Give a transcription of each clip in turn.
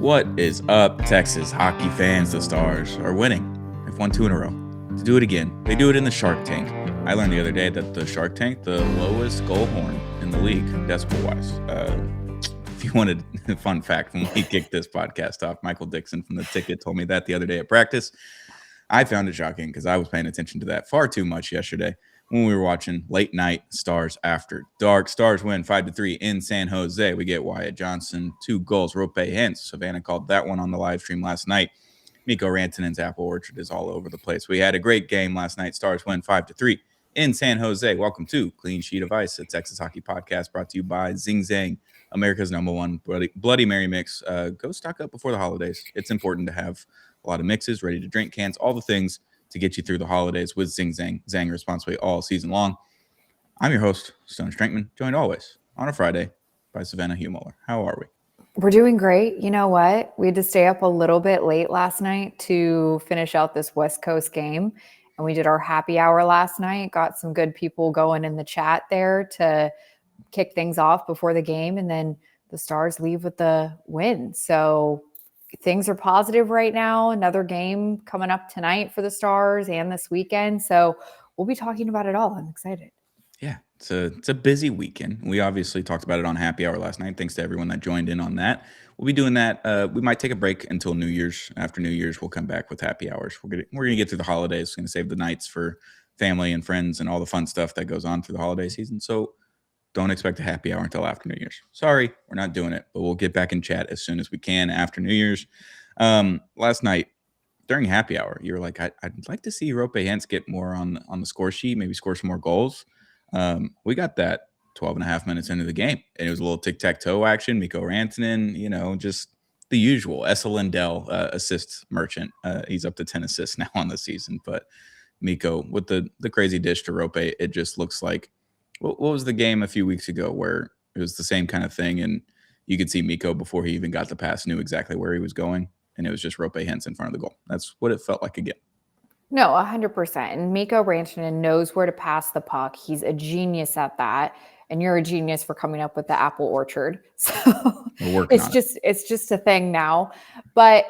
What is up, Texas hockey fans? The Stars are winning. They've won 2 in a row. To do it again, they do it in the Shark Tank. I learned the other day that the Shark Tank, the lowest goal horn in the league, decibel-wise. If you wanted a fun fact, when we kicked this podcast off, Michael Dixon from The Ticket told me that the other day at practice. I found it shocking because I was paying attention to that far too much yesterday when we were watching late night Stars After Dark. Stars win 5-3 in San Jose. We get Wyatt Johnston, 2 goals. Roope Hintz. Savannah called that one on the live stream last night. Mikko Rantanen's apple orchard is all over the place. We had a great game last night. Stars win 5-3 in San Jose. Welcome to Clean Sheet of Ice, a Texas hockey podcast brought to you by Zing Zang, America's #1 Bloody Mary mix. Go stock up before the holidays. It's important to have a lot of mixes, ready to drink cans, all the things to get you through the holidays with Zing Zang. Zang responsibly all season long. I'm your host, Stone Strankman, joined always on a Friday by Savannah Humoller. How are we? We're doing great. You know what? We had to stay up a little bit late last night to finish out this West Coast game. And we did our happy hour last night, got some good people going in the chat there to kick things off before the game. And then the Stars leave with the win. So things are positive right now. Another game coming up tonight for the Stars and this weekend. So we'll be talking about it all. I'm excited. Yeah, it's a busy weekend. We obviously talked about it on happy hour last night. Thanks to everyone that joined in on that. We'll be doing that. We might take a break until New Year's. After New Year's, we'll come back with happy hours. We're gonna get through the holidays. We're gonna save the nights for family and friends and all the fun stuff that goes on through the holiday season. So don't expect a happy hour until after New Year's. Sorry, we're not doing it, but we'll get back in chat as soon as we can after New Year's. Last night during happy hour, you were like, I'd like to see Roope Hintz get more on the score sheet, maybe score some more goals. We got that 12 and a half minutes into the game, and it was a little tic-tac-toe action. Mikko Rantanen, just the usual. Esa Lindell, assist merchant. He's up to 10 assists now on the season, but Mikko with the crazy dish to Roope, it just looks like, what was the game a few weeks ago where it was the same kind of thing, and you could see Mikko before he even got the pass knew exactly where he was going, and it was just Roope Hintz in front of the goal. That's what it felt like again. No, 100%. And Mikko Rantanen knows where to pass the puck. He's a genius at that. And you're a genius for coming up with the apple orchard. So it's just a thing now. But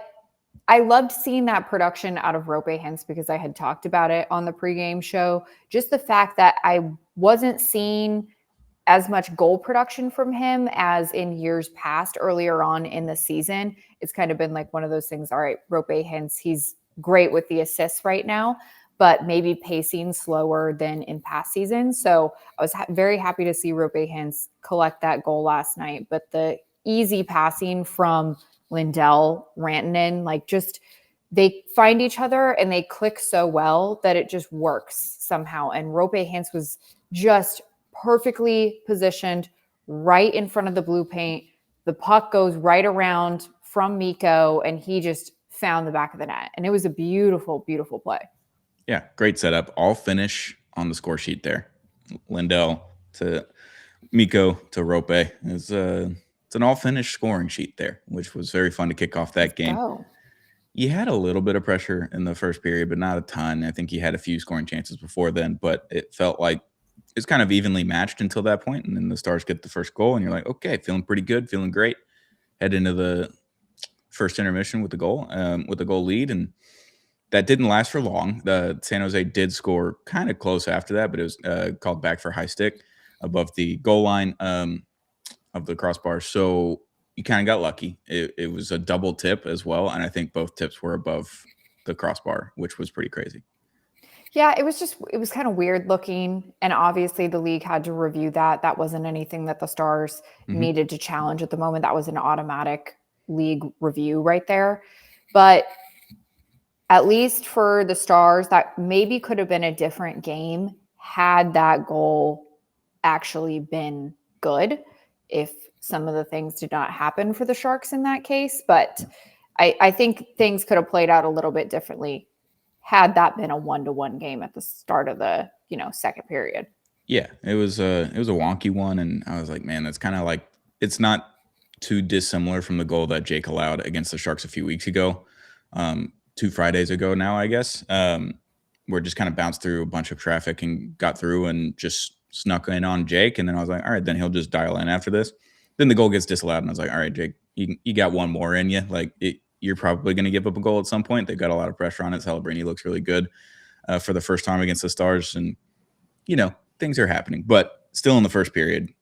I loved seeing that production out of Roope Hintz because I had talked about it on the pregame show. Just the fact that I wasn't seeing as much goal production from him as in years past earlier on in the season. It's kind of been like one of those things. All right, Roope Hintz, he's great with the assists right now, but maybe pacing slower than in past seasons. So I was very happy to see Roope Hintz collect that goal last night. But the easy passing from Lindell, Rantanen, they find each other and they click so well that it just works somehow. And Roope Hintz was just perfectly positioned right in front of the blue paint. The puck goes right around from Mikko, and he just found the back of the net. And it was a beautiful, beautiful play. Yeah, great setup. All finish on the score sheet there. Lindell to Mikko to Roope. It's an all finish scoring sheet there, which was very fun to kick off that game. You had a little bit of pressure in the first period, but not a ton. I think you had a few scoring chances before then, but it felt like it's kind of evenly matched until that point. And then the Stars get the first goal, and you're like, okay, feeling pretty good, feeling great. Head into the first intermission with the goal lead, and that didn't last for long. The San Jose did score kind of close after that, but it was called back for high stick above the goal line of the crossbar. So you kind of got lucky. It was a double tip as well, and I think both tips were above the crossbar, which was pretty crazy. Yeah, it was kind of weird looking, and obviously the league had to review that. That wasn't anything that the Stars needed to challenge at the moment. That was an automatic league review right there. But at least for the Stars, that maybe could have been a different game had that goal actually been good, if some of the things did not happen for the Sharks in that case. But I think things could have played out a little bit differently had that been a 1-1 game at the start of the second period. Yeah, it was a wonky one, and I was like, man, that's kind of like, it's not too dissimilar from the goal that Jake allowed against the Sharks a few weeks ago, 2 Fridays ago now, I guess, where it just kind of bounced through a bunch of traffic and got through and just snuck in on Jake. And then I was like, all right, then he'll just dial in after this. Then the goal gets disallowed, and I was like, all right, Jake, you got one more in you. Like you're probably going to give up a goal at some point. They've got a lot of pressure on it. Celebrini looks really good for the first time against the Stars, and things are happening. But still in the first period,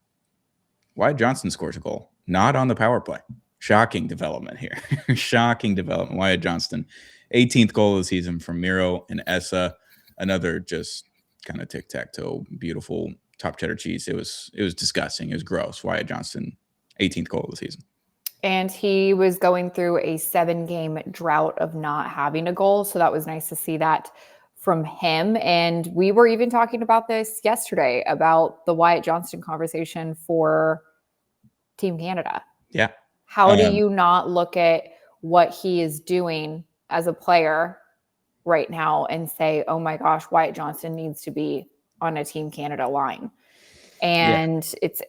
Wyatt Johnston scores a goal, not on the power play. Shocking development here. Shocking development. Wyatt Johnston, 18th goal of the season from Miro and Essa. Another just kind of tic-tac-toe, beautiful top cheddar cheese. It was disgusting. It was gross. Wyatt Johnston, 18th goal of the season. And he was going through a 7-game drought of not having a goal. So that was nice to see that from him. And we were even talking about this yesterday about the Wyatt Johnston conversation for Team Canada. Yeah. How do you not look at what he is doing as a player right now and say, oh my gosh, Wyatt Johnston needs to be on a Team Canada line? And it's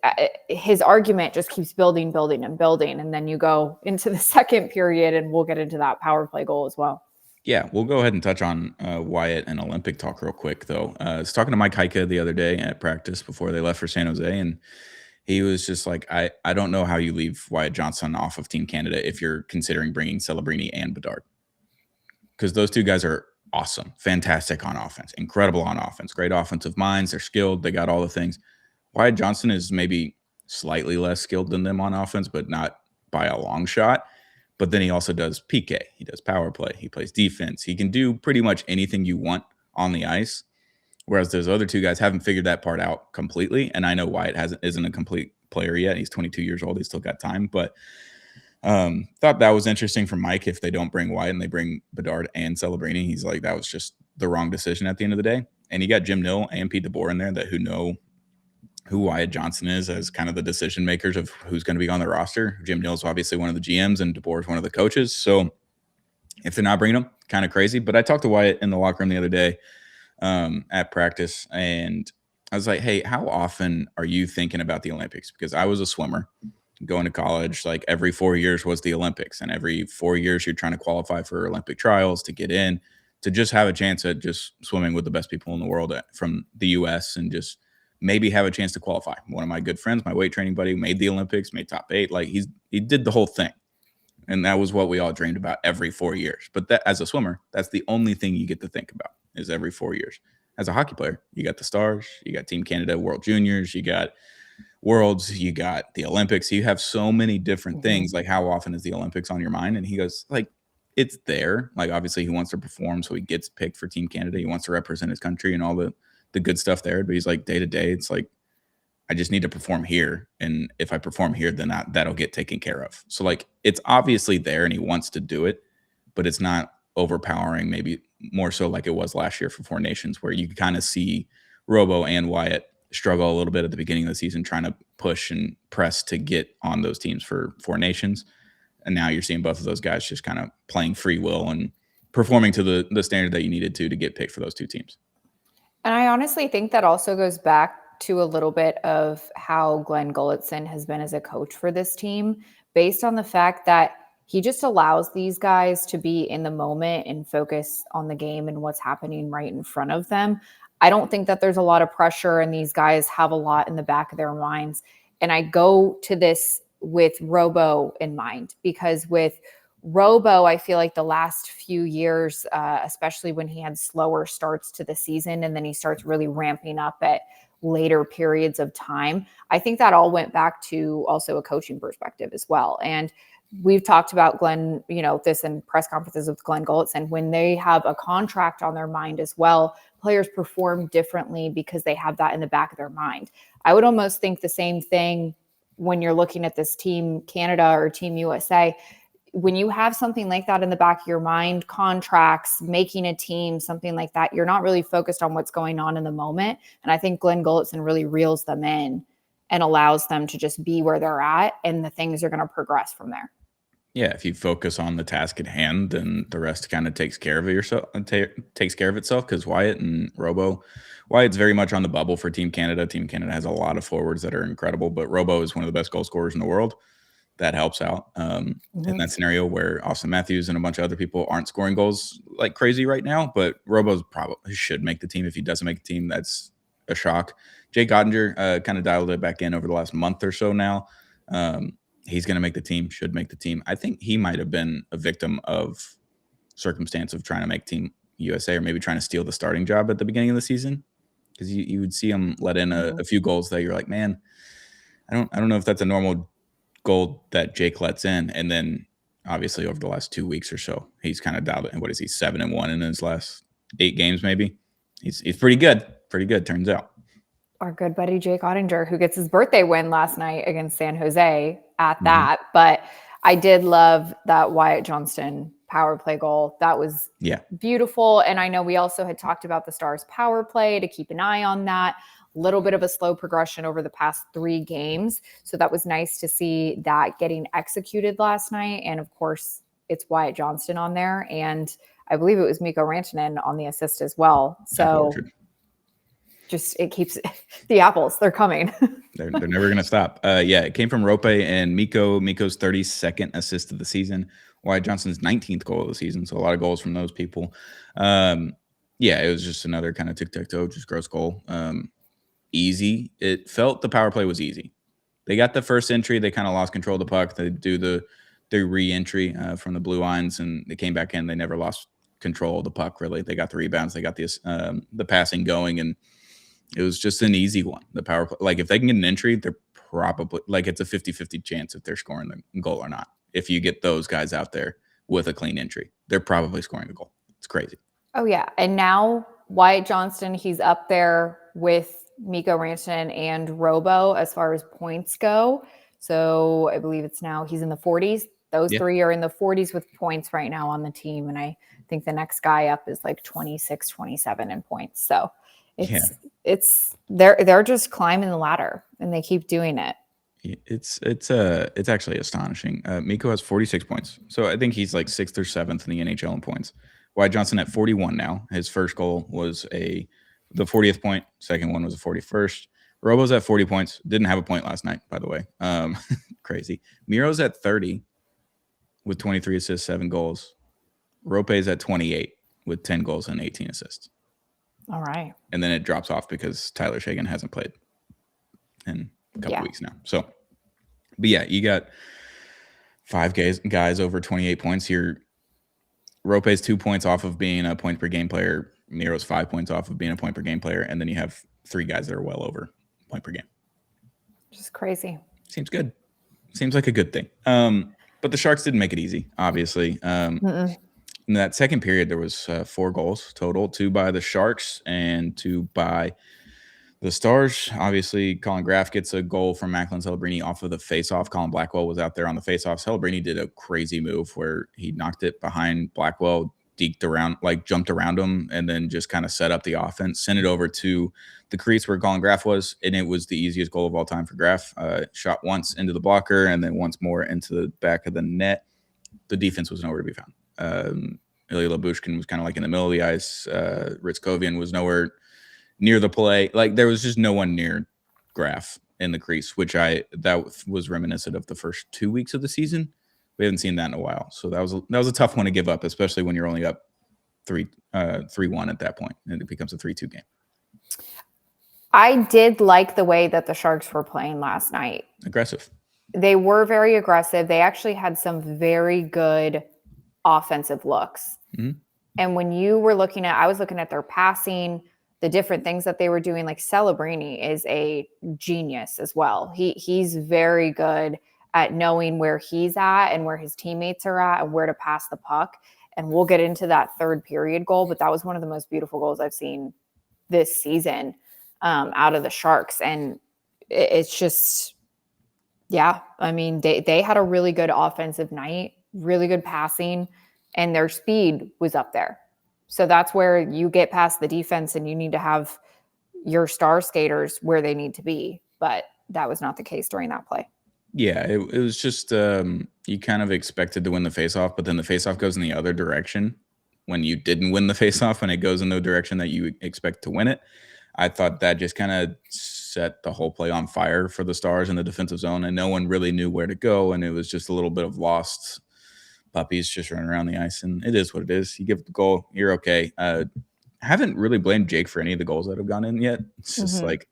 his argument just keeps building. And then you go into the second period and we'll get into that power play goal as well. Yeah, we'll go ahead and touch on Wyatt and Olympic talk real quick, though. I was talking to Mike Heika the other day at practice before they left for San Jose, and he was just like, I don't know how you leave Wyatt Johnston off of Team Canada if you're considering bringing Celebrini and Bedard. Because those two guys are awesome, fantastic on offense, incredible on offense, great offensive minds. They're skilled. They got all the things. Wyatt Johnston is maybe slightly less skilled than them on offense, but not by a long shot. But then he also does PK. He does power play. He plays defense. He can do pretty much anything you want on the ice. Whereas those other two guys haven't figured that part out completely. And I know Wyatt isn't a complete player yet. He's 22 years old. He's still got time. But thought that was interesting from Mike. If they don't bring Wyatt and they bring Bedard and Celebrini, he's like, that was just the wrong decision at the end of the day. And you got Jim Nill and Pete DeBoer in there who know who Wyatt Johnston is as kind of the decision makers of who's going to be on the roster. Jim Nill's obviously one of the GMs and DeBoer is one of the coaches. So if they're not bringing him, kind of crazy. But I talked to Wyatt in the locker room the other day at practice, and I was like, hey, how often are you thinking about the Olympics? Because I was a swimmer going to college. Like every 4 years was the Olympics, and every 4 years you're trying to qualify for Olympic trials to get in, to just have a chance at just swimming with the best people in the world from the U.S. and just maybe have a chance to qualify. One of my good friends, my weight training buddy, made the Olympics, made top 8. Like he did the whole thing. And that was what we all dreamed about every 4 years. But that, as a swimmer, that's the only thing you get to think about is every 4 years. As a hockey player, you got the Stars, you got Team Canada, World Juniors, you got Worlds, you got the Olympics. You have so many different things. Like, how often is the Olympics on your mind? And he goes, like, it's there. Like, obviously he wants to perform, so he gets picked for Team Canada. He wants to represent his country and all the good stuff there. But he's like, day to day, it's like, I just need to perform here. And if I perform here, then that'll get taken care of. So, like, it's obviously there and he wants to do it, but it's not overpowering, maybe more so like it was last year for Four Nations, where you kind of see Robo and Wyatt struggle a little bit at the beginning of the season, trying to push and press to get on those teams for Four Nations. And now you're seeing both of those guys just kind of playing free will and performing to the standard that you needed to get picked for those two teams. And I honestly think that also goes back to a little bit of how Glenn Gulutzan has been as a coach for this team, based on the fact that he just allows these guys to be in the moment and focus on the game and what's happening right in front of them. I don't think that there's a lot of pressure, and these guys have a lot in the back of their minds. And I go to this with Robo in mind, because with Robo, I feel like the last few years, especially when he had slower starts to the season and then he starts really ramping up at later periods of time, I think that all went back to also a coaching perspective as well. And we've talked about Glenn, this in press conferences with Glenn Gulutzan, when they have a contract on their mind as well, players perform differently because they have that in the back of their mind. I would almost think the same thing when you're looking at this Team Canada or Team USA. When you have something like that in the back of your mind, contracts, making a team, something like that, you're not really focused on what's going on in the moment. And I think Glenn Gulutzan really reels them in and allows them to just be where they're at, and the things are going to progress from there. Yeah, if you focus on the task at hand, then the rest kind of takes care of itself. Because Wyatt and Robo, Wyatt's very much on the bubble for Team Canada. Team Canada has a lot of forwards that are incredible, but Robo is one of the best goal scorers in the world. That helps out in that scenario where Austin Matthews and a bunch of other people aren't scoring goals like crazy right now. But Robo's probably should make the team. If he doesn't make the team, that's a shock. Jake Ottinger kind of dialed it back in over the last month or so now. He's going to make the team, should make the team. I think he might have been a victim of circumstance of trying to make Team USA or maybe trying to steal the starting job at the beginning of the season, because you would see him let in a few goals that you're like, man, I don't know if that's a normal goal that Jake lets in. And then obviously over the last 2 weeks or so, he's kind of dialed it. And what is he, 7-1 in his last 8 games maybe? He's pretty good. Pretty good, turns out. Our good buddy Jake Ottinger, who gets his birthday win last night against San Jose at that. But I did love that Wyatt Johnston power play goal. That was beautiful. And I know we also had talked about the Stars power play, to keep an eye on that. A little bit of a slow progression over the past 3 games. So that was nice to see that getting executed last night. And of course, it's Wyatt Johnston on there. And I believe it was Mikko Rantanen on the assist as well. So just, it keeps the apples, they're coming. they're never going to stop. It came from Rope and Mikko. Mikko's 32nd assist of the season. Wyatt Johnston's 19th goal of the season. So a lot of goals from those people. It was just another kind of tic-tac-toe, just gross goal. Easy. It felt the power play was easy. They got the first entry. They kind of lost control of the puck. They do the re-entry from the blue lines, and they came back in. They never lost control of the puck, really. They got the rebounds. They got the passing going, and it was just an easy one. The power play, like if they can get an entry, they're probably like it's a 50-50 chance if they're scoring the goal or not. If you get those guys out there with a clean entry, they're probably scoring a goal. It's crazy. Oh, yeah. And now Wyatt Johnston, he's up there with Mikko Rantanen and Robo as far as points go. So I believe it's now he's in the 40s. Those 3 are in the 40s with points right now on the team. And I think the next guy up is like 26, 27 in points. So it's they're just climbing the ladder, and they keep doing it. It's actually astonishing. Mikko has 46 points, so I think he's like 6th or 7th in the NHL in points. Wyatt Johnston at 41 now. His first goal was the 40th point. Second one was the 41st. Robo's at 40 points. Didn't have a point last night, by the way. Crazy. Miro's at 30 with 23 assists, 7 goals. Rope's at 28 with 10 goals and 18 assists. All right. And then it drops off because Tyler Seguin hasn't played in a couple weeks now. So, but you got 5 guys over 28 points here. Rope's 2 points off of being a point per game player. Miro's 5 points off of being a point per game player. And then you have 3 guys that are well over point per game. Just crazy. Seems good. Seems like a good thing. But the Sharks didn't make it easy, obviously. In that second period, there was 4 goals total, 2 by the Sharks and 2 by the Stars. Obviously, Colin Graff gets a goal from Macklin Celebrini off of the faceoff. Colin Blackwell was out there on the faceoff. Celebrini did a crazy move where he knocked it behind Blackwell, deked around, like jumped around him, and then just kind of set up the offense, sent it over to the crease where Colin Graff was, and it was the easiest goal of all time for Graff. Shot once into the blocker and then once more into the back of the net. The defense was nowhere to be found. Ilya Labushkin was kind of like in the middle of the ice. Ritskovian was nowhere near the play. Like there was just no one near Graff in the crease, which that was reminiscent of the first 2 weeks of the season. We haven't seen that in a while. So that was a tough one to give up, especially when you're only up 3-1 at that point, and it becomes a 3-2 game. I did like the way that the Sharks were playing last night. Aggressive. They were very aggressive. They actually had some very good offensive looks. Mm-hmm. And when I was looking at their passing, the different things that they were doing, like Celebrini is a genius as well. He's very good at knowing where he's at and where his teammates are at and where to pass the puck. And we'll get into that third period goal, but that was one of the most beautiful goals I've seen this season out of the Sharks. And it's just, I mean, they had a really good offensive night, really good passing, and their speed was up there. So that's where you get past the defense and you need to have your star skaters where they need to be. But that was not the case during that play. Yeah, it was just you kind of expected to win the faceoff, but then the faceoff goes in the other direction when you didn't win the faceoff, and it goes in the direction that you expect to win it. I thought that just kind of set the whole play on fire for the Stars in the defensive zone, and no one really knew where to go, and it was just a little bit of lost puppies just running around the ice, and it is what it is. You give the goal, you're okay. I haven't really blamed Jake for any of the goals that have gone in yet. It's just like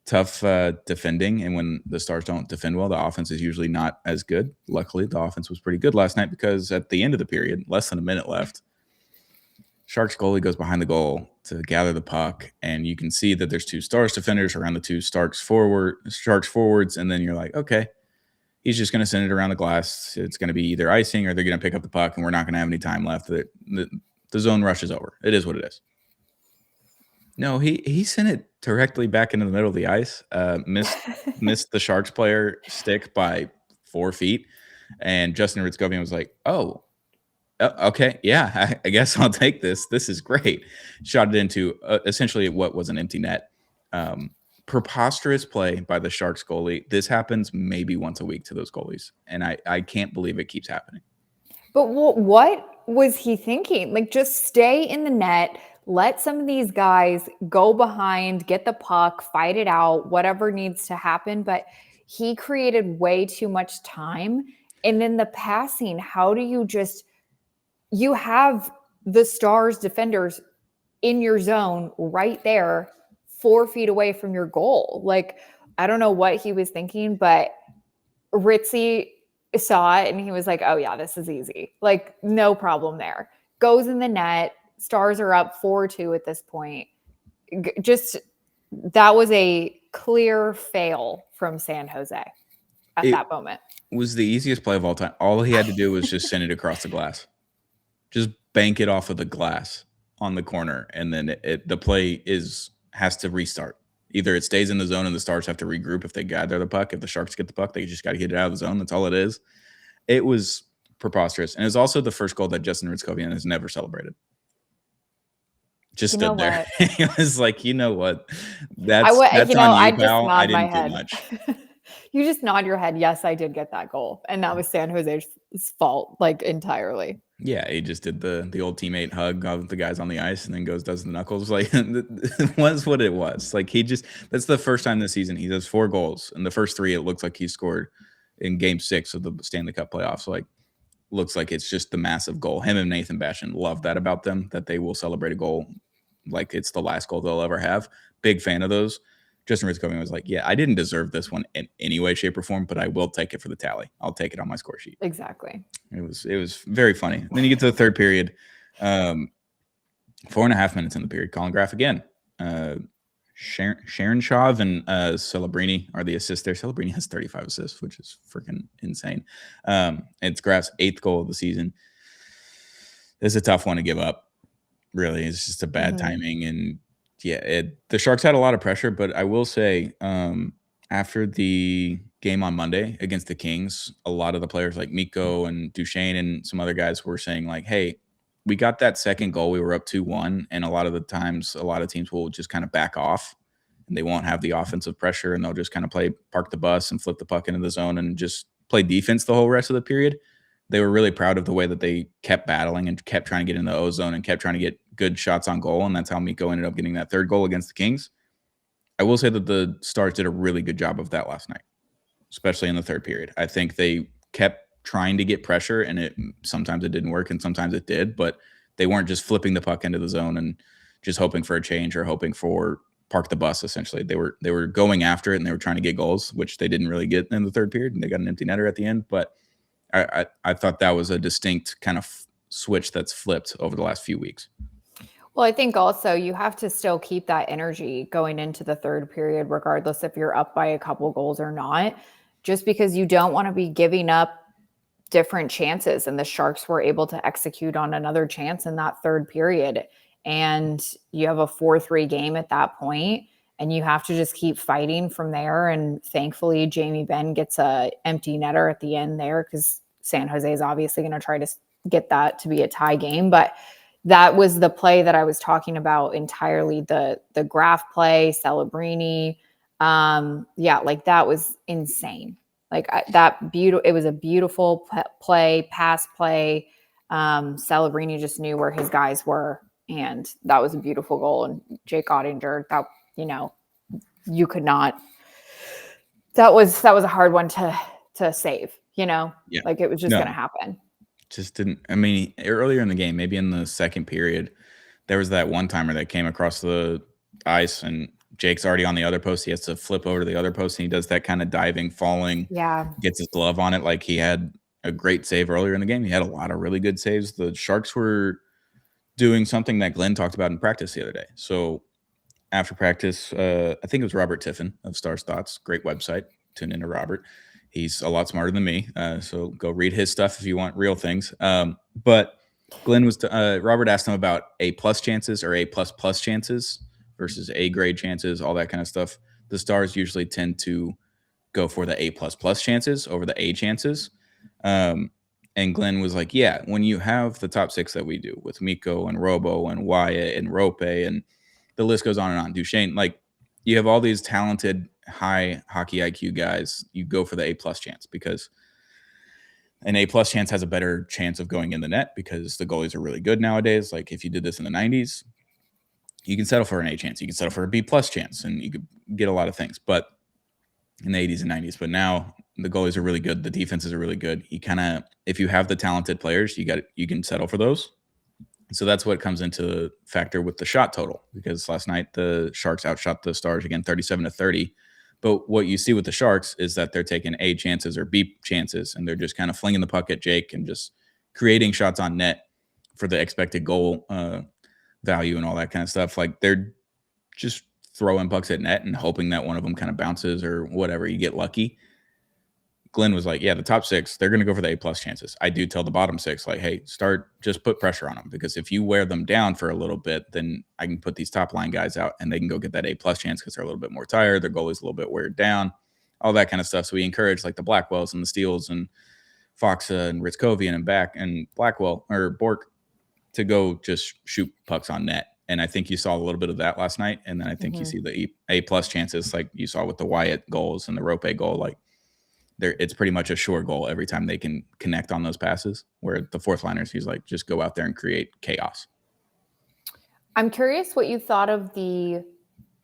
tough defending, and when the Stars don't defend well, the offense is usually not as good. Luckily, the offense was pretty good last night because at the end of the period, less than a minute left, Sharks goalie goes behind the goal to gather the puck, and you can see that there's two Stars defenders around the two Sharks forwards, and then you're like, okay, he's just going to send it around the glass. It's going to be either icing or they're going to pick up the puck, and we're not going to have any time left. The zone rush is over. It is what it is. No, he sent it directly back into the middle of the ice. Missed the Sharks player stick by 4 feet, and Justin Ritzkovian was like, "Oh, okay, yeah, I guess I'll take this. This is great." Shot it into essentially what was an empty net. Preposterous play by the Sharks goalie. This happens maybe once a week to those goalies, and I can't believe it keeps happening. But what was he thinking? Like, just stay in the net. Let some of these guys go behind, get the puck, fight it out, whatever needs to happen. But he created way too much time. And then the passing, how do you have the Stars defenders in your zone right there, 4 feet away from your goal. Like, I don't know what he was thinking, but Ritzy saw it and he was like, oh yeah, this is easy. Like, no problem there. Goes in the net. Stars are up 4-2 at this point. Just, that was a clear fail from San Jose at that moment. Was the easiest play of all time. All he had to do was just send it across the glass. Just bank it off of the glass on the corner, and then the play has to restart. Either it stays in the zone and the Stars have to regroup if they gather the puck. If the Sharks get the puck, they just got to get it out of the zone. That's all it is. It was preposterous. And it was also the first goal that Justin Ritzkovian has never celebrated. Just stood there. He was like, you know what? That's on you, pal. I didn't do much. You just nod your head. Yes, I did get that goal. And that was San Jose's fault, like, entirely. Yeah, he just did the old teammate hug of the guys on the ice and then does the knuckles. Like, it was what it was. Like, that's the first time this season he does 4 goals. And the first 3, it looks like he scored in game 6 of the Stanley Cup playoffs. Like, looks like it's just the massive goal. Him and Nathan Bastian love that about them, that they will celebrate a goal like it's the last goal they'll ever have. Big fan of those. Justin Ritzkovian was like, yeah, I didn't deserve this one in any way, shape, or form, but I will take it for the tally. I'll take it on my score sheet. Exactly. It was very funny. And then you get to the third period, 4.5 minutes in the period. Colin Graf again. Sharon Shaw and Celebrini are the assists there. Celebrini has 35 assists, which is freaking insane. It's Graf's 8th goal of the season. It's a tough one to give up. Really, it's just a bad timing. And yeah, the Sharks had a lot of pressure, but I will say after the game on Monday against the Kings, a lot of the players like Mikko and Duchesne and some other guys were saying like, hey, we got that second goal. We were up 2-1. And a lot of the times, a lot of teams will just kind of back off and they won't have the offensive pressure and they'll just kind of park the bus and flip the puck into the zone and just play defense the whole rest of the period. They were really proud of the way that they kept battling and kept trying to get in the O zone and kept trying to get good shots on goal. And that's how Mikko ended up getting that 3rd goal against the Kings. I will say that the Stars did a really good job of that last night, especially in the 3rd period. I think they kept trying to get pressure, and sometimes it didn't work and sometimes it did, but they weren't just flipping the puck into the zone and just hoping for a change or hoping for park the bus. Essentially, they were going after it and they were trying to get goals, which they didn't really get in the 3rd period, and they got an empty netter at the end. But I thought that was a distinct kind of switch that's flipped over the last few weeks. Well, I think also you have to still keep that energy going into the 3rd period, regardless if you're up by a couple goals or not, just because you don't want to be giving up different chances. And the Sharks were able to execute on another chance in that 3rd period. And you have a 4-3 game at that point, and you have to just keep fighting from there. And thankfully, Jamie Benn gets a empty netter at the end there because San Jose is obviously going to try to get that to be a tie game. But that was the play that I was talking about entirely. The Graf play, Celebrini. Like that was insane. Like it was a beautiful play, pass play. Celebrini just knew where his guys were, and that was a beautiful goal. And Jake Ottinger, that, you could not. That was a hard one to save. Like it was just going to happen. Just didn't. I mean, earlier in the game, maybe in the 2nd period, there was that one timer that came across the ice and Jake's already on the other post. He has to flip over to the other post, and he does that kind of diving, falling, gets his glove on it. Like he had a great save earlier in the game. He had a lot of really good saves. The Sharks were doing something that Glenn talked about in practice the other day. So after practice, I think it was Robert Tiffin of Stars Thoughts. Great website. Tune into Robert. He's a lot smarter than me. So go read his stuff if you want real things. But Glenn was Robert asked him about A+ chances or A++ chances versus A grade chances, all that kind of stuff. The Stars usually tend to go for the A++ chances over the A chances. And Glenn was like, yeah, when you have the top 6 that we do with Mikko and Robo and Wyatt and Rope and the list goes on and on, Duchesne, like you have all these talented high hockey IQ guys, you go for the A+ chance because an A+ chance has a better chance of going in the net because the goalies are really good nowadays. Like if you did this in the 90s, you can settle for an A chance. You can settle for a B+ chance and you could get a lot of things. But in the 80s and 90s, but now the goalies are really good. The defenses are really good. You kind of, if you have the talented players, you can settle for those. So that's what comes into factor with the shot total, because last night the Sharks outshot the Stars again 37-30. But what you see with the Sharks is that they're taking A chances or B chances, and they're just kind of flinging the puck at Jake and just creating shots on net for the expected goal value and all that kind of stuff. Like they're just throwing pucks at net and hoping that one of them kind of bounces or whatever. You get lucky. Glenn was like, yeah, the top 6, they're going to go for the A+ chances. I do tell the bottom 6, like, hey, just put pressure on them, because if you wear them down for a little bit, then I can put these top line guys out and they can go get that A+ chance because they're a little bit more tired. Their goalie's a little bit weighed down, all that kind of stuff. So we encourage like the Blackwells and the Steels and Foxa and Ritzkovian and back and Blackwell or Bork to go just shoot pucks on net. And I think you saw a little bit of that last night. And then I think you see the A+ chances like you saw with the Wyatt goals and the Rope goal, like, it's pretty much a sure goal every time they can connect on those passes, where the fourth liners, he's like, just go out there and create chaos. I'm curious what you thought of the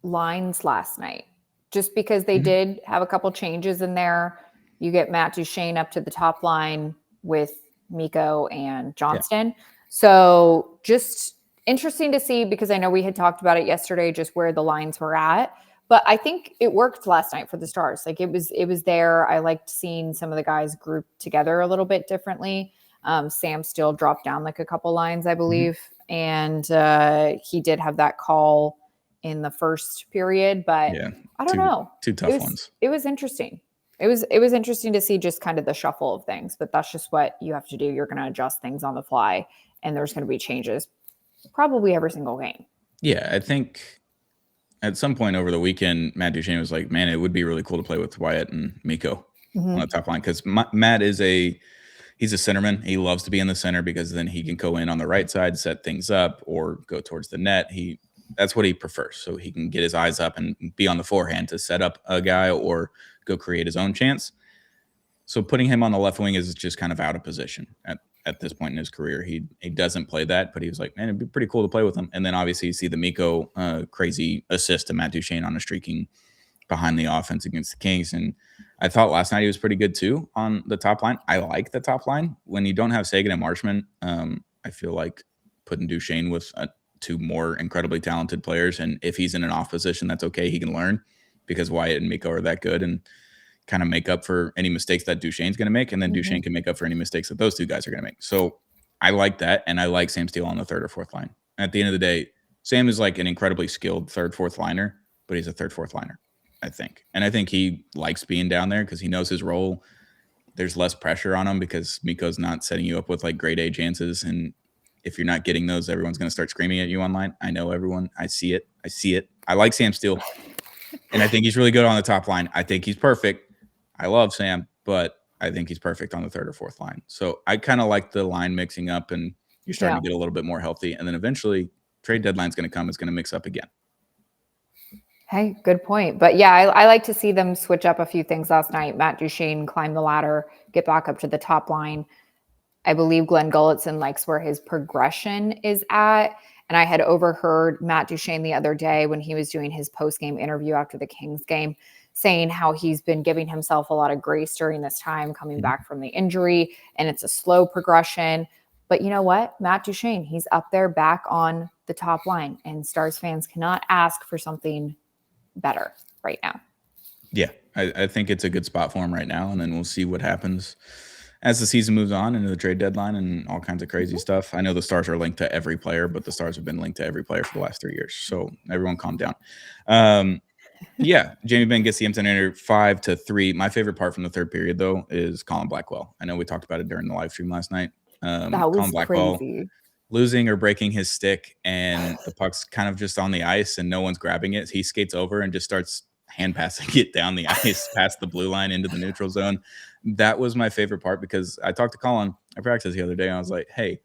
lines last night, just because they did have a couple changes in there. You get Matt Duchesne up to the top line with Mikko and Johnston. Yeah. So just interesting to see, because I know we had talked about it yesterday, just where the lines were at. But I think it worked last night for the Stars. Like it was there. I liked seeing some of the guys grouped together a little bit differently. Sam Steele dropped down like a couple lines, I believe. And he did have that call in the first period, but yeah, I don't know. Two tough ones. It was interesting. It was interesting to see just kind of the shuffle of things, but that's just what you have to do. You're going to adjust things on the fly, and there's going to be changes probably every single game. Yeah, I think at some point over the weekend, Matt Duchesne was like, man, it would be really cool to play with Wyatt and Mikko on the top line, because Matt is he's a centerman. He loves to be in the center because then he can go in on the right side, set things up, or go towards the net. That's what he prefers. So he can get his eyes up and be on the forehand to set up a guy or go create his own chance. So putting him on the left wing is just kind of out of position at this point in his career. He doesn't play that, but he was like, man, it'd be pretty cool to play with him. And then obviously you see the Mikko crazy assist to Matt Duchesne on a streaking behind the offense against the Kings. And I thought last night he was pretty good too on the top line. I like the top line. When you don't have Sagan and Marchman, I feel like putting Duchesne with two more incredibly talented players. And if he's in an off position, that's okay. He can learn, because Wyatt and Mikko are that good and kind of make up for any mistakes that Duchesne's going to make. And then Duchesne can make up for any mistakes that those two guys are going to make. So I like that. And I like Sam Steele on the third or fourth line. At the end of the day, Sam is like an incredibly skilled third, fourth liner, but he's a third, fourth liner, I think. And I think he likes being down there because he knows his role. There's less pressure on him because Mikko's not setting you up with like grade A chances. And if you're not getting those, everyone's going to start screaming at you online. I know everyone. I see it. I like Sam Steele. And I think he's really good on the top line. I think he's perfect. I love Sam, but I think he's perfect on the third or fourth line. So I kind of like the line mixing up, and you're starting to get a little bit more healthy. And then eventually trade deadline's going to come. It's going to mix up again. Hey, good point. But yeah, I like to see them switch up a few things last night. Matt Duchesne climb the ladder, get back up to the top line. I believe Glenn Gulletson likes where his progression is at. And I had overheard Matt Duchesne the other day when he was doing his post-game interview after the Kings game, saying how he's been giving himself a lot of grace during this time coming back from the injury, and it's a slow progression. But you know what? Matt Duchesne, he's up there back on the top line, and Stars fans cannot ask for something better right now. Yeah, I think it's a good spot for him right now, and then we'll see what happens as the season moves on into the trade deadline and all kinds of crazy stuff. I know the Stars are linked to every player, but the Stars have been linked to every player for the last 3 years. So everyone calm down. Yeah, Jamie Benn gets the empty 5-3. My favorite part from the third period, though, is Colin Blackwell. I know we talked about it during the live stream last night. That was Colin Blackwell crazy. losing or breaking his stick, and the puck's kind of just on the ice and no one's grabbing it. He skates over and just starts hand passing it down the ice past the blue line into the neutral zone. That was my favorite part because I talked to Colin at practice the other day, and I was like, hey,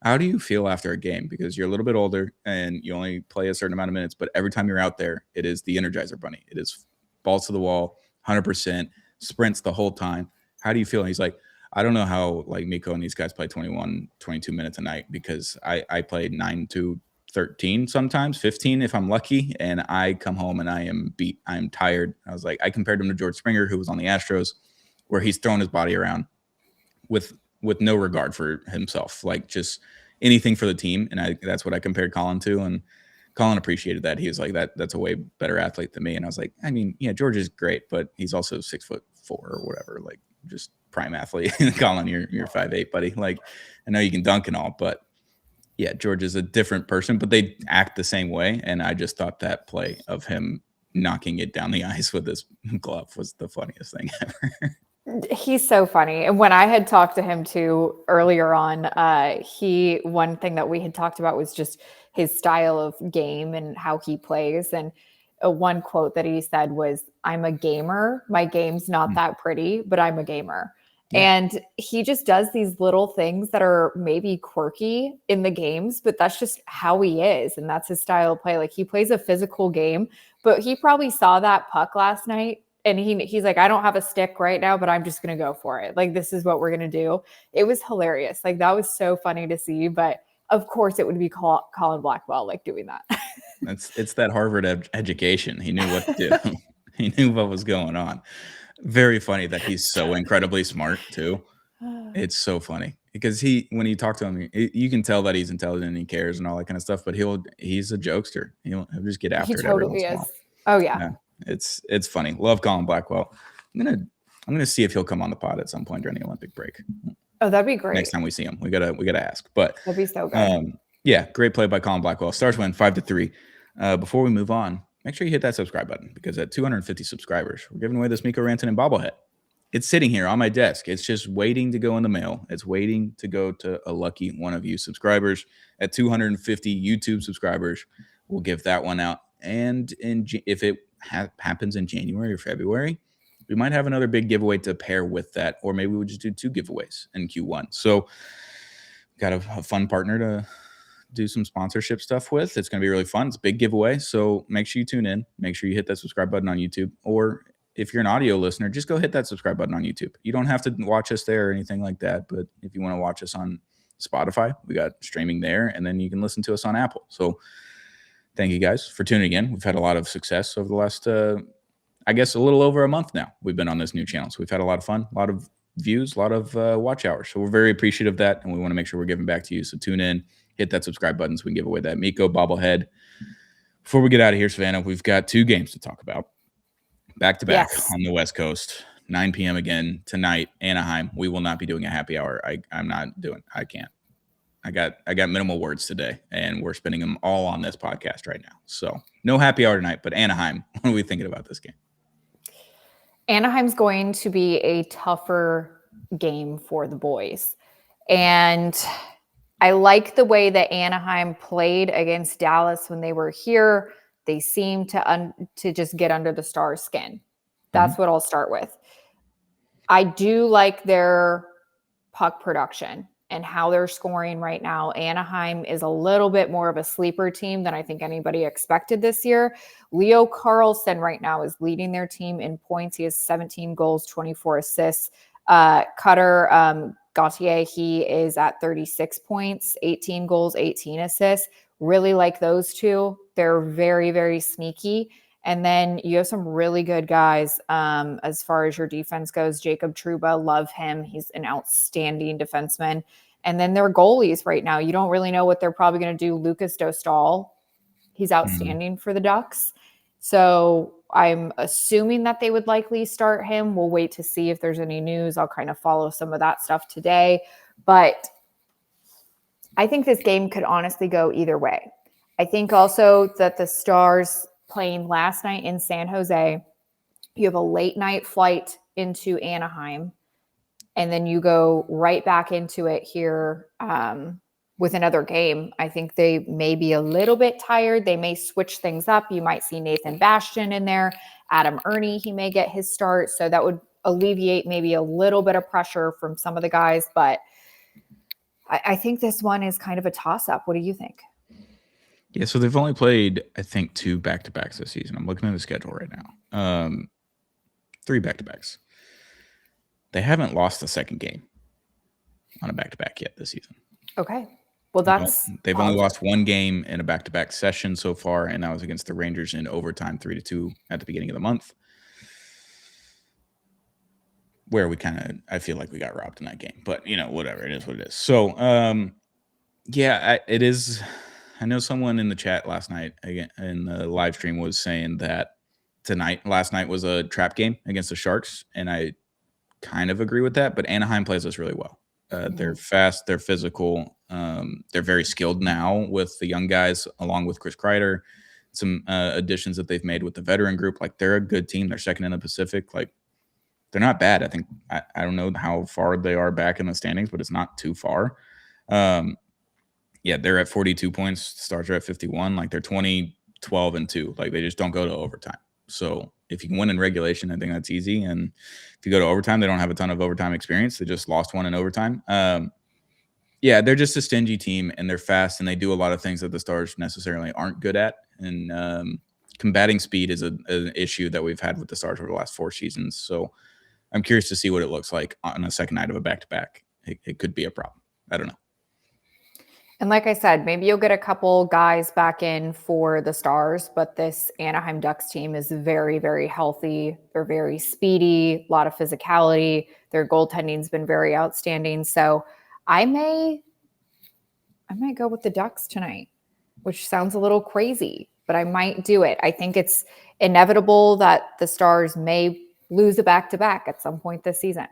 how do you feel after a game? Because you're a little bit older and you only play a certain amount of minutes, but every time you're out there, it is the Energizer Bunny. It is balls to the wall, 100%, sprints the whole time. How do you feel? And he's like, I don't know how like Mikko and these guys play 21, 22 minutes a night because I play 9 to 13, sometimes 15 if I'm lucky. And I come home and I am beat. I'm tired. I was like, I compared him to George Springer, who was on the Astros, where he's throwing his body around with no regard for himself, like just anything for the team. And that's what I compared Colin to. And Colin appreciated that. He was like, that's a way better athlete than me. And I was like, I mean, yeah, George is great, but he's also 6'4" or whatever, like just prime athlete. Colin, you're 5'8", buddy. Like, I know you can dunk and all, but yeah, George is a different person, but they act the same way. And I just thought that play of him knocking it down the ice with his glove was the funniest thing ever. He's so funny. And when I had talked to him too earlier on, one thing that we had talked about was just his style of game and how he plays. And one quote that he said was, I'm a gamer. My game's not that pretty, but I'm a gamer. Yeah. And he just does these little things that are maybe quirky in the games, but that's just how he is. And that's his style of play. Like he plays a physical game, but he probably saw that puck last night. And he's like, I don't have a stick right now, but I'm just going to go for it. Like, this is what we're going to do. It was hilarious. Like, that was so funny to see. But of course, it would be Colin Blackwell, like doing that. It's that Harvard education. He knew what to do. He knew what was going on. Very funny that he's so incredibly smart too. It's so funny because when you talk to him, you can tell that he's intelligent and he cares and all that kind of stuff. But he's a jokester. He'll just get after it every once in a while. Oh yeah. It's funny. Love Colin Blackwell. I'm gonna see if he'll come on the pod at some point during the Olympic break. Oh, that'd be great. Next time we see him, we gotta ask. But that'd be so good. Yeah, great play by Colin Blackwell. Stars win 5-3. Before we move on, make sure you hit that subscribe button because at 250 subscribers, we're giving away this Mikko Rantanen bobblehead. It's sitting here on my desk. It's just waiting to go in the mail. It's waiting to go to a lucky one of you subscribers. At 250 YouTube subscribers, we'll give that one out. And if it happens in January or February, we might have another big giveaway to pair with that, or maybe we'll just do 2 giveaways in Q1. So got a fun partner to do some sponsorship stuff with. It's going to be really fun. It's a big giveaway. So make sure you tune in. Make sure you hit that subscribe button on YouTube, or if you're an audio listener, just go hit that subscribe button on YouTube. You don't have to watch us there or anything like that. But if you want to watch us on Spotify, we got streaming there, and then you can listen to us on Apple. So thank you guys for tuning in. We've had a lot of success over the last, I guess, a little over a month now. We've been on this new channel. So we've had a lot of fun, a lot of views, a lot of watch hours. So we're very appreciative of that. And we want to make sure we're giving back to you. So tune in, hit that subscribe button so we can give away that Mikko bobblehead. Before we get out of here, Savannah, we've got 2 games to talk about. Back-to-back on the West Coast, 9 p.m. again tonight, Anaheim. We will not be doing a happy hour. I can't. I got minimal words today, and we're spending them all on this podcast right now. So no happy hour tonight, but Anaheim, what are we thinking about this game? Anaheim's going to be a tougher game for the boys. And I like the way that Anaheim played against Dallas when they were here. They seem to just get under the Stars' skin. That's what I'll start with. I do like their puck production and how they're scoring right now. Anaheim is a little bit more of a sleeper team than I think anybody expected this year. Leo Carlsson right now is leading their team in points. He has 17 goals, 24 assists. Cutter Gauthier, he is at 36 points, 18 goals, 18 assists. Really like those two. They're very, very sneaky. And then you have some really good guys as far as your defense goes. Jacob Trouba, love him. He's an outstanding defenseman. And then their goalies right now, you don't really know what they're probably going to do. Lucas Dostal, he's outstanding for the Ducks. So I'm assuming that they would likely start him. We'll wait to see if there's any news. I'll kind of follow some of that stuff today. But I think this game could honestly go either way. I think also that the Stars playing last night in San Jose, you have a late night flight into Anaheim, and then you go right back into it here with another game. I think they may be a little bit tired. They may switch things up. You might see Nathan Bastian in there. Adam Ernie, he may get his start. So that would alleviate maybe a little bit of pressure from some of the guys. But I think this one is kind of a toss-up. What do you think? Yeah, so they've only played, I think, 2 back-to-backs this season. I'm looking at the schedule right now. 3 back-to-backs. They haven't lost a second game on a back-to-back yet this season. Okay. Well, they've only lost 1 game in a back-to-back session so far, and that was against the Rangers in overtime 3-2 at the beginning of the month, where I feel like we got robbed in that game. But, whatever. It is what it is. So, it is. I know someone in the chat last night again in the live stream was saying that last night was a trap game against the Sharks, and I kind of agree with that. But Anaheim plays us really well. They're fast, they're physical, they're very skilled now with the young guys, along with Chris Kreider, some additions that they've made with the veteran group. Like, they're a good team. They're second in the Pacific. Like, they're not bad. I think I don't know how far they are back in the standings, but it's not too far. They're at 42 points. The Stars are at 51. Like, they're 20, 12, and 2. Like, they just don't go to overtime. So if you can win in regulation, I think that's easy. And if you go to overtime, they don't have a ton of overtime experience. They just lost one in overtime. They're just a stingy team, and they're fast, and they do a lot of things that the Stars necessarily aren't good at. And combating speed is an issue that we've had with the Stars over the last 4 seasons. So I'm curious to see what it looks like on a second night of a back-to-back. It could be a problem. I don't know. And like I said, maybe you'll get a couple guys back in for the Stars, but this Anaheim Ducks team is very, very healthy. They're very speedy, a lot of physicality. Their goaltending's been very outstanding. So I might go with the Ducks tonight, which sounds a little crazy, but I might do it. I think it's inevitable that the Stars may lose a back-to-back at some point this season.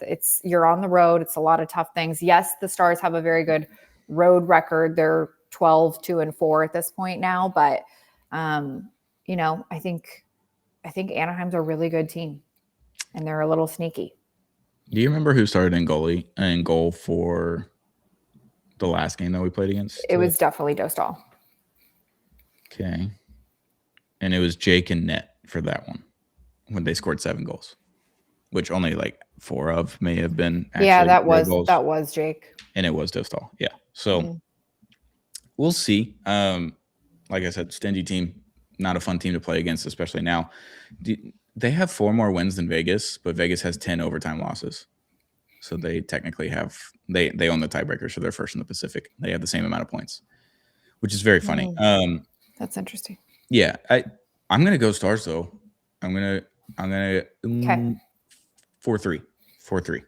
It's you're on the road. It's a lot of tough things. Yes, the Stars have a very good road record. They're 12-2-4 at this point now, but I think Anaheim's a really good team, and they're a little sneaky. Do you remember who started in goal for the last game that we played against? It was definitely Dostal. Okay. And it was Jake and Net for that one when they scored 7 goals, which only like 4 of may have been. That was Jake. And it was Dostal. Yeah. So we'll see. Like I said, stingy team, not a fun team to play against, especially now. They have 4 more wins than Vegas, but Vegas has 10 overtime losses. So they technically they own the tiebreaker, so they're first in the Pacific. They have the same amount of points, which is very funny. That's interesting. Yeah, I'm gonna go Stars though. I'm gonna 4-3. 4-3.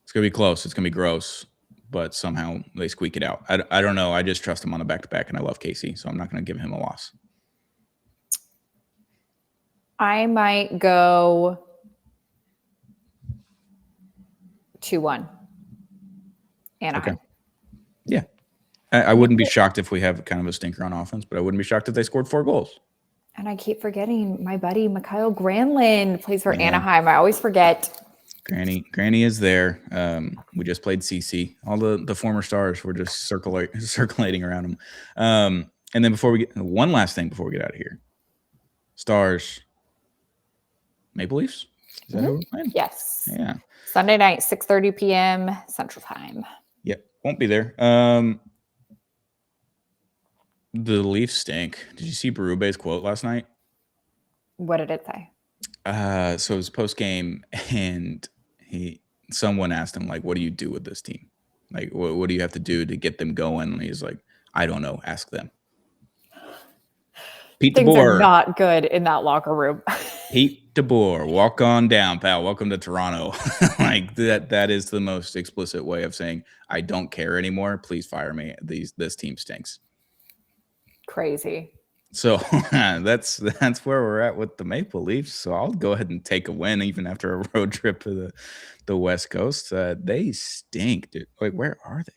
It's gonna be close. It's gonna be gross, but somehow they squeak it out. I don't know. I just trust him on the back-to-back, and I love Casey, so I'm not gonna give him a loss. I might go 2-1. Anaheim. Okay. Yeah. I wouldn't be shocked if we have kind of a stinker on offense, but I wouldn't be shocked if they scored 4 goals. And I keep forgetting my buddy Mikhail Granlund plays for Anaheim. I always forget. Granny is there. We just played CC. All the former Stars were just circulating around him. And then one last thing before we get out of here. Stars, Maple Leafs? Is that who we're playing? Yes. Yeah. Sunday night, 6:30 p.m. Central Time. Yep. Won't be there. The Leafs stink. Did you see Berube's quote last night? What did it say? So it was post-game, and someone asked him, like, what do you do with this team? Like, what do you have to do to get them going? And he's like, I don't know. Ask them. Pete Things DeBoer are not good in that locker room. Pete DeBoer, walk on down, pal. Welcome to Toronto. Like that is the most explicit way of saying, I don't care anymore. Please fire me. This team stinks. Crazy. So that's where we're at with the Maple Leafs. So I'll go ahead and take a win even after a road trip to the West Coast. They stink, dude. Wait, where are they?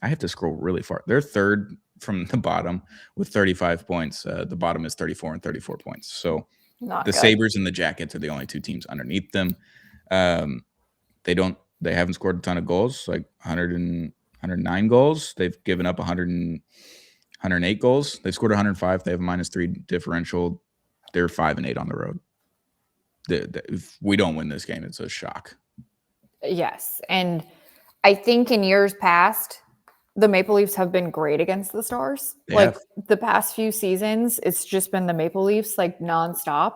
I have to scroll really far. They're third from the bottom with 35 points. The bottom is 34 and 34 points. So Not the good. Sabres and the Jackets are the only two teams underneath them. They haven't scored a ton of goals, like 109 goals. They've given up 108 goals. They've scored 105. They have a -3 differential. They're 5-8 on the road. If we don't win this game, it's a shock. Yes. And I think in years past, the Maple Leafs have been great against the Stars. The past few seasons, it's just been the Maple Leafs like nonstop.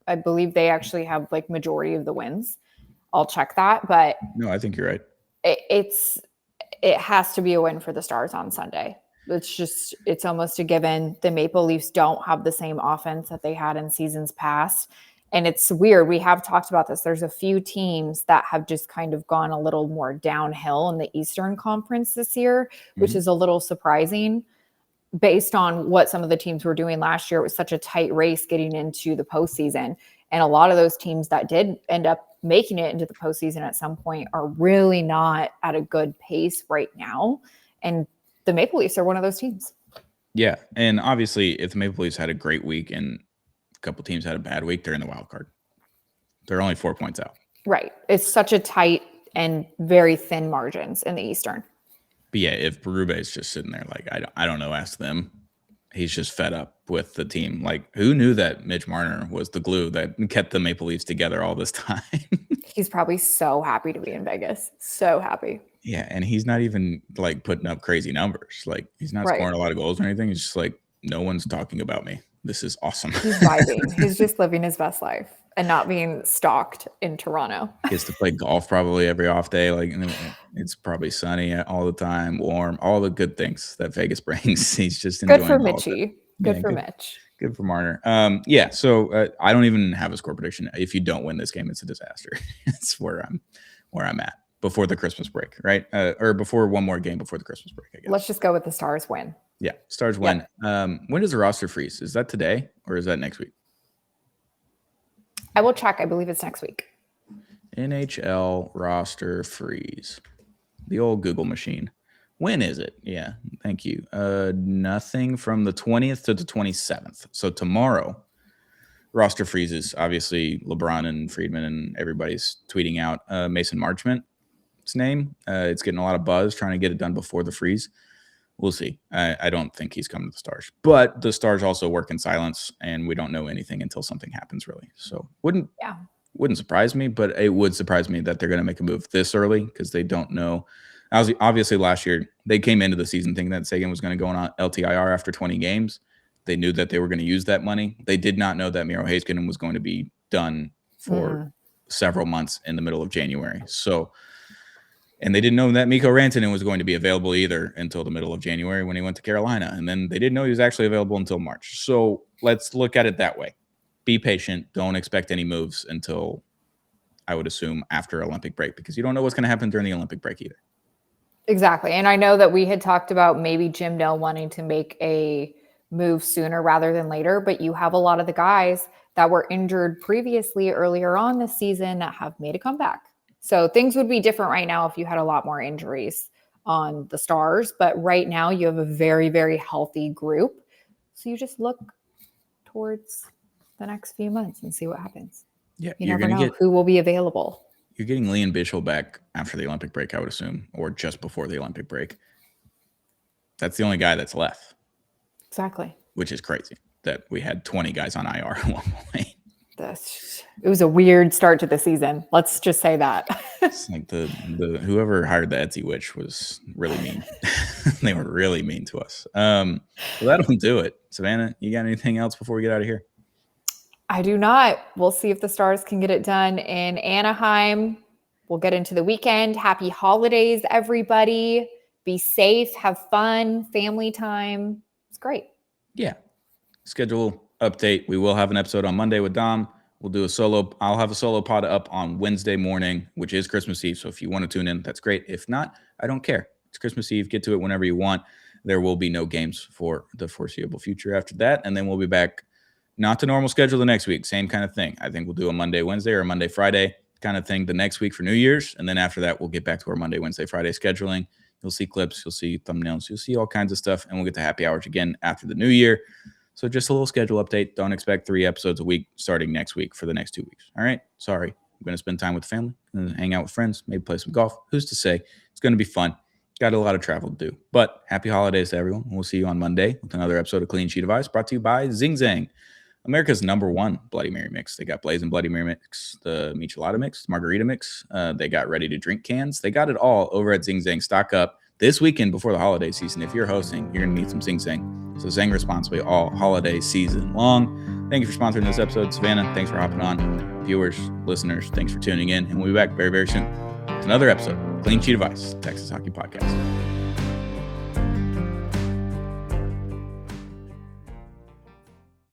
I believe they actually have like majority of the wins. I'll check that, but no, I think you're right. It has to be a win for the Stars on Sunday. It's almost a given. The Maple Leafs don't have the same offense that they had in seasons past. And it's weird. We have talked about this. There's a few teams that have just kind of gone a little more downhill in the Eastern Conference this year, which is a little surprising based on what some of the teams were doing last year. It was such a tight race getting into the postseason. And a lot of those teams that did end up making it into the postseason at some point are really not at a good pace right now. And the Maple Leafs are one of those teams. Yeah. And obviously, if the Maple Leafs had a great week and a couple teams had a bad week, they're in the wild card. They're only 4 points out. Right. It's such a tight and very thin margins in the Eastern. But yeah, if Berube is just sitting there, like, I don't know, ask them. He's just fed up with the team. Like, who knew that Mitch Marner was the glue that kept the Maple Leafs together all this time? He's probably so happy to be in Vegas. So happy. Yeah, and he's not even like putting up crazy numbers. Like, he's not scoring a lot of goals or anything. He's just like, no one's talking about me. This is awesome. He's vibing. He's just living his best life and not being stalked in Toronto. He gets to play golf probably every off day. Like, it's probably sunny all the time, warm, all the good things that Vegas brings. He's just enjoying. Good for Mitchie. Good for Mitch. Good for Marner. So I don't even have a score prediction. If you don't win this game, it's a disaster. It's where I'm at before the Christmas break, right? Or before one more game before the Christmas break, I guess. Let's just go with the Stars win. Yeah, Stars win. When does the roster freeze? Is that today or is that next week? I will check. I believe it's next week. NHL roster freeze. The old Google machine. When is it? Yeah, thank you. Nothing from the 20th to the 27th. So tomorrow, roster freezes. Obviously, LeBron and Friedman and everybody's tweeting out Mason Marchment's name. It's getting a lot of buzz trying to get it done before the freeze. We'll see. I don't think he's coming to the Stars. But the Stars also work in silence, and we don't know anything until something happens, really. So wouldn't surprise me, but it would surprise me that they're going to make a move this early because they don't know. Obviously, last year, they came into the season thinking that Sagan was going to go on LTIR after 20 games. They knew that they were going to use that money. They did not know that Miro Heiskanen was going to be done for several months in the middle of January. So, and they didn't know that Mikko Rantanen was going to be available either until the middle of January when he went to Carolina. And then they didn't know he was actually available until March. So let's look at it that way. Be patient. Don't expect any moves until, I would assume, after Olympic break, because you don't know what's going to happen during the Olympic break either. Exactly. And I know that we had talked about maybe Jim Dell wanting to make a move sooner rather than later, but you have a lot of the guys that were injured previously earlier on this season that have made a comeback. So things would be different right now if you had a lot more injuries on the Stars, but right now you have a very, very healthy group. So you just look towards the next few months and see what happens. Yeah, you never know who will be available. You're getting Liam Bichsel back after the Olympic break, I would assume, or just before the Olympic break. That's the only guy that's left. Exactly. Which is crazy that we had 20 guys on IR at one point. It was a weird start to the season. Let's just say that. It's like the whoever hired the Etsy witch was really mean. They were really mean to us. Well, that'll do it. Savannah, you got anything else before we get out of here? I do not. We'll see if the Stars can get it done in Anaheim. We'll get into the weekend. Happy holidays, everybody. Be safe, have fun, family time. It's great. Yeah. Schedule update. We will have an episode on Monday with Dom. We'll do a solo. I'll have a solo pod up on Wednesday morning, which is Christmas Eve. So if you want to tune in, that's great. If not, I don't care. It's Christmas Eve. Get to it whenever you want. there will be no games for the foreseeable future after that. And then we'll be back, not to normal schedule the next week. Same kind of thing. I think we'll do a Monday, Wednesday, or a Monday, Friday kind of thing the next week for New Year's. And then after that, we'll get back to our Monday, Wednesday, Friday scheduling. You'll see clips, you'll see thumbnails, you'll see all kinds of stuff. And we'll get to happy hours again after the new year. So just a little schedule update. Don't expect 3 episodes a week starting next week for the next 2 weeks. All right. Sorry. I'm going to spend time with the family and hang out with friends, maybe play some golf. Who's to say? It's going to be fun. Got a lot of travel to do. But happy holidays to everyone. We'll see you on Monday with another episode of Clean Sheet of Ice, brought to you by Zing Zang, America's #1 Bloody Mary mix. They got Blazing Bloody Mary mix, the Michelada mix, Margarita mix. They got ready to drink cans. They got it all over at Zing Zang. Stock up this weekend before the holiday season. If you're hosting, you're going to need some Zing Zang. So Zang responsibly all holiday season long. Thank you for sponsoring this episode. Savannah, thanks for hopping on. Viewers, listeners, thanks for tuning in. And we'll be back very, very soon with another episode of Clean Sheet of Ice, Texas Hockey Podcast.